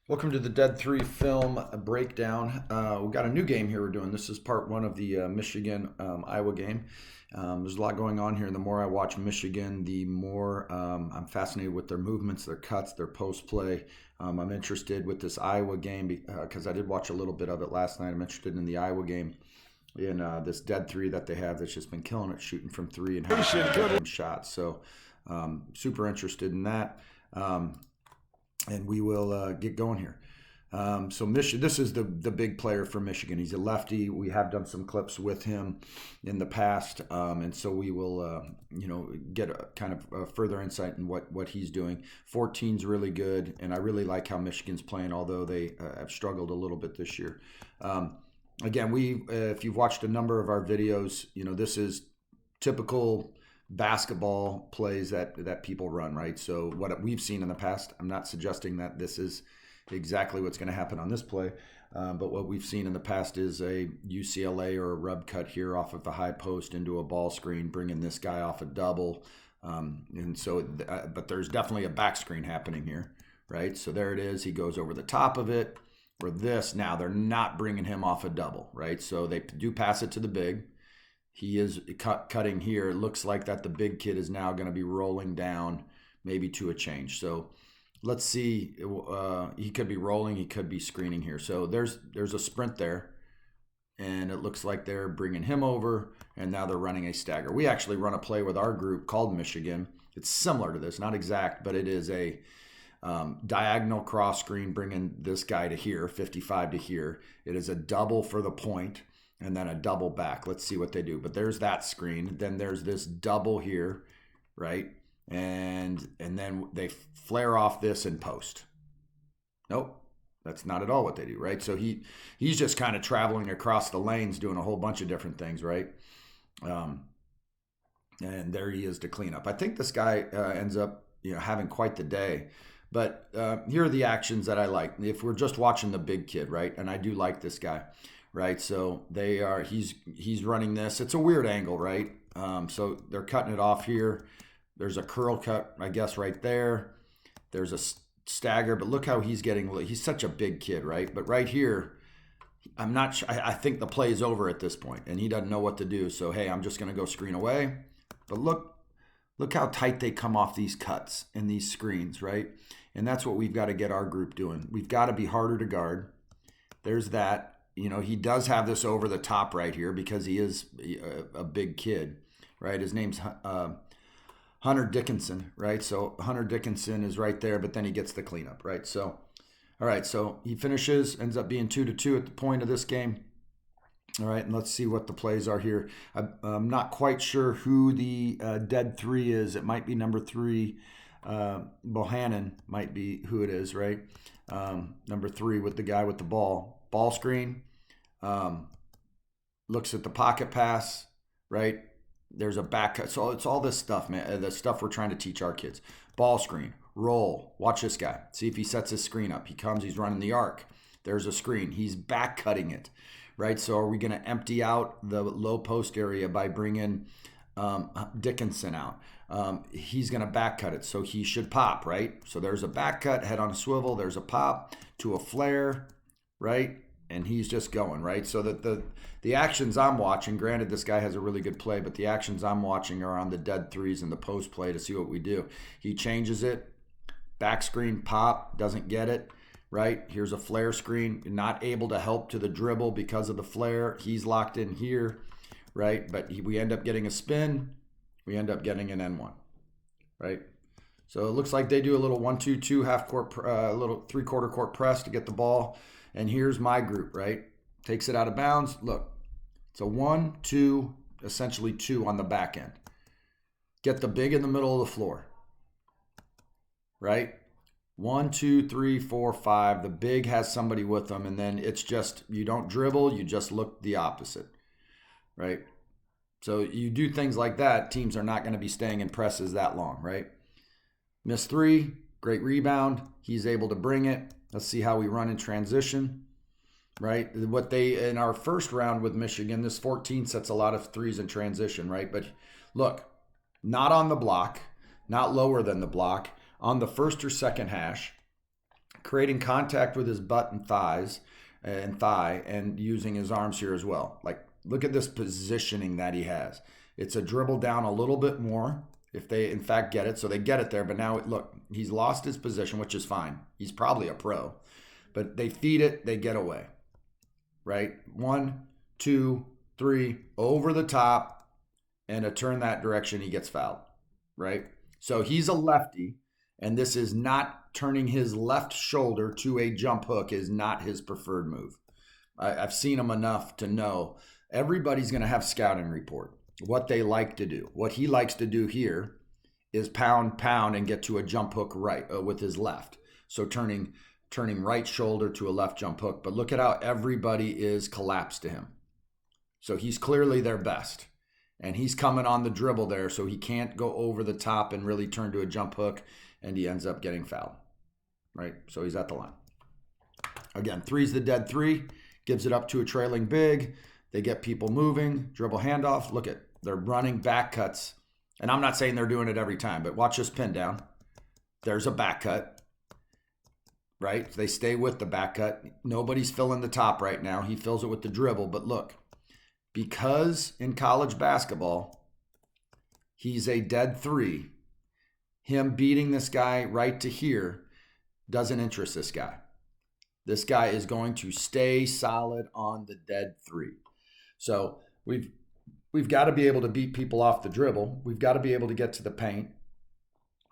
Welcome to the DeadThree film breakdown. We've got a new game here we're doing. This is part one of the Michigan-Iowa game. There's a lot going on here. The more I watch Michigan, the more I'm fascinated with their movements, their cuts, their post play. I'm interested with this Iowa game because I did watch a little bit of it last night. I'm interested in the Iowa game, in this DeadThree that they have that's just been killing it, shooting from three and having shots. So super interested in that. And we will get going here. So Michigan, this is the big player for Michigan. He's a lefty. We have done some clips with him in the past, and so we will, get a kind of a further insight in what he's doing. 14's really good, and I really like how Michigan's playing, although they have struggled a little bit this year. Again, if you've watched a number of our videos, this is typical basketball plays that people run, right? So what we've seen in the past, I'm not suggesting that this is exactly what's going to happen on this play, but what we've seen in the past is a UCLA or a rub cut here off of the high post into a ball screen, bringing this guy off a double, but there's definitely a back screen happening here, right? So there it is. He goes over the top of it. For this, now they're not bringing him off a double, right? So they do pass it to the big. He is cutting here. It looks like that the big kid is now going to be rolling down maybe to a change. So let's see. He could be rolling. He could be screening here. So there's a sprint there. And it looks like they're bringing him over. And now they're running a stagger. We actually run a play with our group called Michigan. It's similar to this. Not exact, but it is a diagonal cross screen bringing this guy to here, 55 to here. It is a double for the point. And then a double back. Let's see what they do. But there's that screen. Then there's this double here, right? And then they flare off this in post. Nope, that's not at all what they do, right? So he's just kind of traveling across the lanes, doing a whole bunch of different things, right? And there he is to clean up. I think this guy ends up, having quite the day. But here are the actions that I like. If we're just watching the big kid, right? And I do like this guy. Right, so he's running this. It's a weird angle, right? So they're cutting it off here. There's a curl cut, I guess, right there. There's a stagger, but look how he's getting. He's such a big kid, right? But right here, I'm not sure. I think the play is over at this point, and he doesn't know what to do. So hey, I'm just going to go screen away. But look how tight they come off these cuts and these screens, right? And that's what we've got to get our group doing. We've got to be harder to guard. There's that. He does have this over the top right here because he is a big kid, right? His name's Hunter Dickinson, right? So Hunter Dickinson is right there, but then he gets the cleanup, right? So, all right, so he finishes, ends up being 2-2 at the point of this game. All right, and let's see what the plays are here. I'm not quite sure who the DeadThree is. It might be number 3. Bohannon might be who it is, right? Number 3 with the guy with the ball. Ball screen, looks at the pocket pass, right? There's a back cut. So it's all this stuff, man. The stuff we're trying to teach our kids. Ball screen, roll. Watch this guy. See if he sets his screen up. He comes, he's running the arc. There's a screen. He's back cutting it, right? So are we going to empty out the low post area by bringing Dickinson out? He's going to back cut it. So he should pop, right? So there's a back cut, head on a swivel. There's a pop to a flare, right? And he's just going, right? So that the actions I'm watching, granted this guy has a really good play, but the actions I'm watching are on the DeadThrees and the post play to see what we do. He changes it, back screen, pop, doesn't get it, right? Here's a flare screen, not able to help to the dribble because of the flare. He's locked in here, right? But we end up getting a spin. We end up getting an N1, right? So it looks like they do a little 1-2-2 half court, little 3/4 court press to get the ball. And here's my group, right? Takes it out of bounds. Look, it's a 1-2, essentially 2 on the back end. Get the big in the middle of the floor, right? 1, 2, 3, 4, 5. The big has somebody with them, and then it's just, you don't dribble, you just look the opposite, right? So you do things like that, teams are not going to be staying in presses that long, right? Miss 3, great rebound. He's able to bring it. Let's see how we run in transition, right? What they, in our first round with Michigan, this 14 sets a lot of threes in transition, right? But look, not on the block, not lower than the block, on the first or second hash, creating contact with his butt and thighs and thigh, and using his arms here as well. Like, look at this positioning that he has. It's a dribble down a little bit more if they in fact get it. So they get it there, but now look, he's lost his position, which is fine. He's probably a pro, but they feed it, they get away, right? 1, 2, 3, over the top, and a turn that direction, he gets fouled, right? So he's a lefty, and this is not turning his left shoulder to a jump hook is not his preferred move. I've seen him enough to know everybody's going to have scouting report, what they like to do. What he likes to do here is pound, and get to a jump hook right with his left. So turning right shoulder to a left jump hook. But look at how everybody is collapsed to him. So he's clearly their best. And he's coming on the dribble there, so he can't go over the top and really turn to a jump hook, and he ends up getting fouled, right? So he's at the line. Again, 3's the dead 3, gives it up to a trailing big. They get people moving, dribble handoff. Look at, they're running back cuts. And I'm not saying they're doing it every time, but watch this pin down. There's a back cut, right? They stay with the back cut. Nobody's filling the top right now. He fills it with the dribble, but look, because in college basketball, he's a dead 3, him beating this guy right to here doesn't interest this guy. This guy is going to stay solid on the dead 3. So we've got to be able to beat people off the dribble. We've got to be able to get to the paint.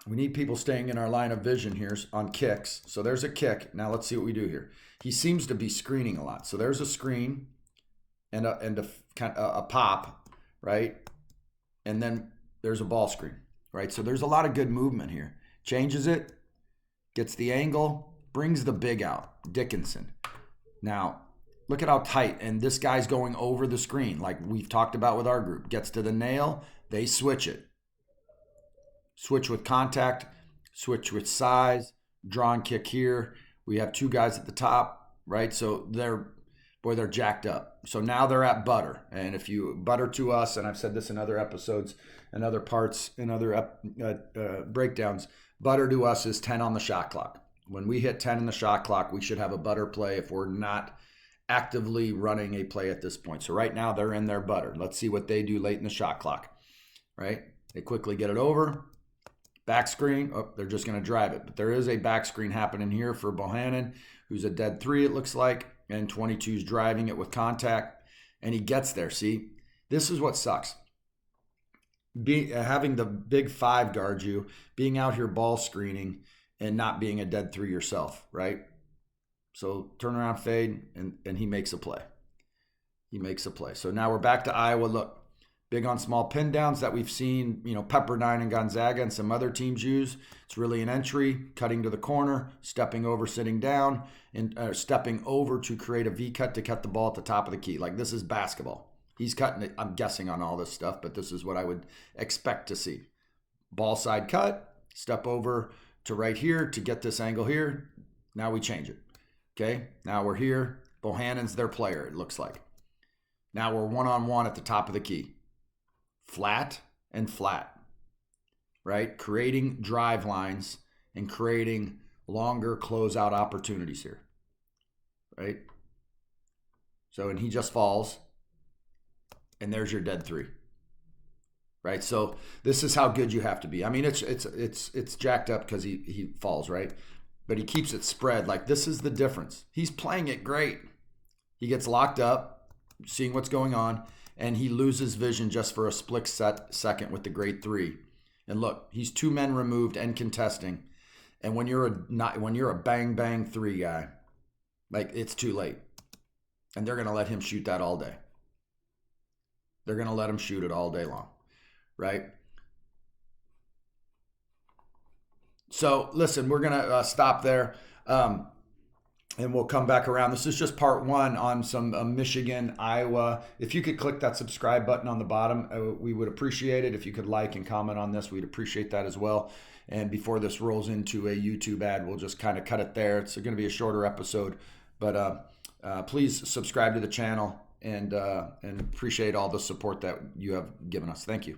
We need people staying in our line of vision here on kicks. So there's a kick. Now let's see what we do here. He seems to be screening a lot. So there's a screen and a pop, right? And then there's a ball screen, right? So there's a lot of good movement here. Changes it, gets the angle, brings the big out, Dickinson. Now, look at how tight, and this guy's going over the screen like we've talked about with our group. Gets to the nail, they switch it. Switch with contact, switch with size, draw and kick here. We have 2 guys at the top, right? So they're jacked up. So now they're at butter. And if you butter to us, and I've said this in other episodes and other parts in other breakdowns, butter to us is 10 on the shot clock. When we hit 10 in the shot clock, we should have a butter play if we're not actively running a play at this point. So right now they're in their butter. Let's see what they do late in the shot clock, right? They quickly get it over. Back screen. Oh, they're just going to drive it. But there is a back screen happening here for Bohannon, who's a dead 3, it looks like. And 22's driving it with contact. And he gets there. See, this is what sucks. Having the big 5 guard you, being out here ball screening, and not being a dead 3 yourself, right? So turn around, fade, and he makes a play. He makes a play. So now we're back to Iowa. Look, big on small pin downs that we've seen, Pepperdine and Gonzaga and some other teams use. It's really an entry, cutting to the corner, stepping over, sitting down, and stepping over to create a V cut to cut the ball at the top of the key. Like, this is basketball. He's cutting it, I'm guessing on all this stuff, but this is what I would expect to see. Ball side cut, step over to right here to get this angle here. Now we change it. Okay, now we're here. Bohannon's their player, it looks like. Now we're one-on-one at the top of the key. Flat and flat, right? Creating drive lines and creating longer closeout opportunities here, right? So, and he just falls, and there's your dead 3, right? So this is how good you have to be. I mean, it's jacked up because he falls, right? But he keeps it spread. Like, this is the difference. He's playing it great. He gets locked up, seeing what's going on, and he loses vision just for a split second with the great 3. And look, he's 2 men removed and contesting. And when you're a bang 3 guy, like, it's too late. And they're going to let him shoot that all day. They're going to let him shoot it all day long, right? So listen, we're going to stop there. And we'll come back around. This is just part 1 on some Michigan, Iowa. If you could click that subscribe button on the bottom, we would appreciate it. If you could like and comment on this, we'd appreciate that as well. And before this rolls into a YouTube ad, we'll just kind of cut it there. It's going to be a shorter episode, but please subscribe to the channel and appreciate all the support that you have given us. Thank you.